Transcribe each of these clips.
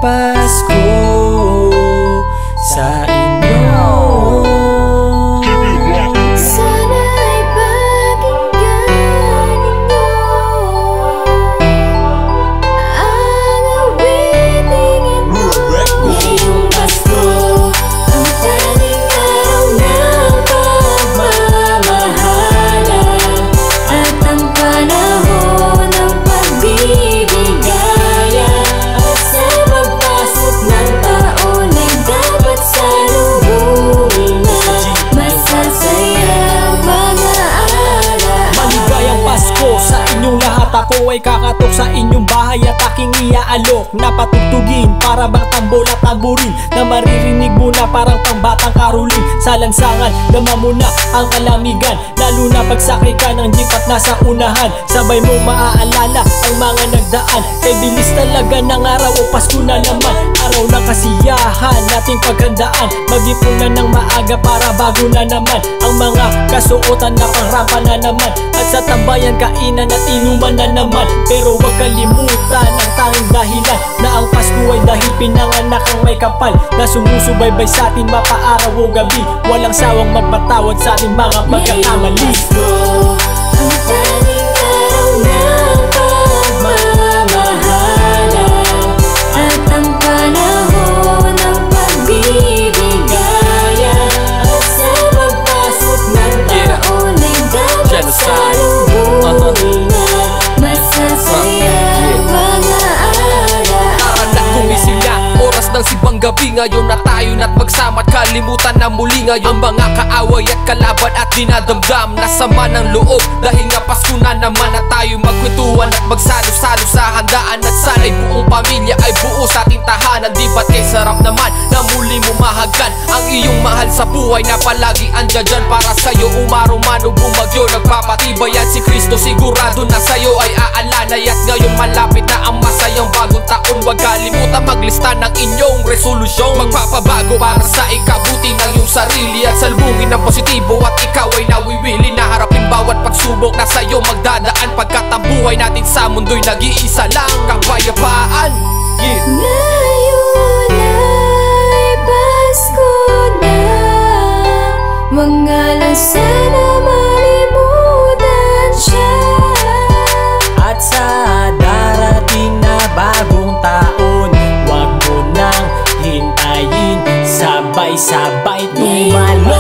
Pasko sa inyo. Sana'y pakinggan ninyo ang awiting ito. Ngayong Pasko, ang tanging araw ng pagmamahalan at ang panahon ng pagbibigayan. Sa pagpasok ng taon ay dapat salubungin na masasaya ang mga alaala. Maligayang Pasko sa inyong lahat. Ako ay kakatok sa inyong bahay at aking iaalok na patugtugin para bang tambol at tamburin na maririnig mo na parang pangbatang karulin. Sa lansangan, dama mo na ang kalamigan, lalo na pagsakay ka ng jeep at nasa unahan. Sabay mo maaalala ang mga nagdaan. Kay bilis talaga ng araw o Pasko na naman. Araw ng kasiyahan, nating paghandaan. Mag-ipon na ng maaga para bago na naman ang mga kasuotan na pangrampa na naman. At sa tambayan, kainan at inuman na naman. Pero huwag kalimutan ang tanging dahilan na ang Pasko ay dahil pinanganak ang may kapal na sumusubaybay sa atin mapaaraw o gabi. Walang sawang magpatawad sa ating mga pagkakamali. Ang tanging araw ng pagmamahalan at ang panahon ng pagbibigayan. Sa pagpasok ng taon ay dapat salubungin na masasaya ang mga alaala. Aralat gumising oras ng simbang gabi. Ngayon na tayo na't magsama at kalimutan na muli ngayon mga kaaway at kalaban at dinadamdam na sama ng loob. Dahil nga Pasko na naman at tayo magkwentuhan at magsalo-salo sa handaan. At sana'y buong pamilya ay buo sa ating tahanan. Di ba't kay sarap naman na muli mo mahagkan ang iyong mahal sa buhay na palagi andyan dyan para sa'yo. Umaraw man o bumagyo, nagpapatibay at si Kristo sigurado na sa'yo ay aalanay. At ngayon malapit na ang masayang bagong taon. Huwag kalimutan maglista ng inyong resolusyon. Magpapabago para sa ikabuti ng iyong sarili at salbungin ng positibo. At ikaw ay nawiwili na harapin bawat pagsubok na sa'yo magdadaan. Pagkat ang buhay natin sa mundo'y nag-iisa lang, kapayapaan. Ngayon ay Pasko na, wag nga lang sana malimutan siya. At sa darating na bagong taon, wag mo nang hintayin, sabay-sabay tumalo.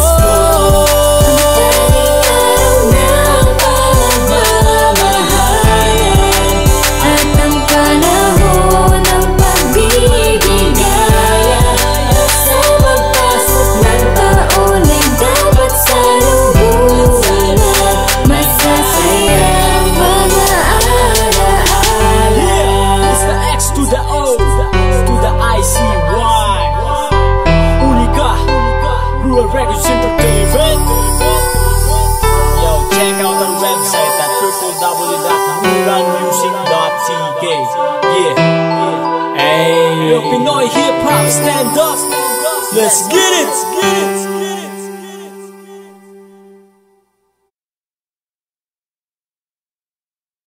Records Entertainment. Yo, check out our website at www.huranmusic.tk. Yeah. Hey, yo, Pinoy hip hop, stand up. Let's get it.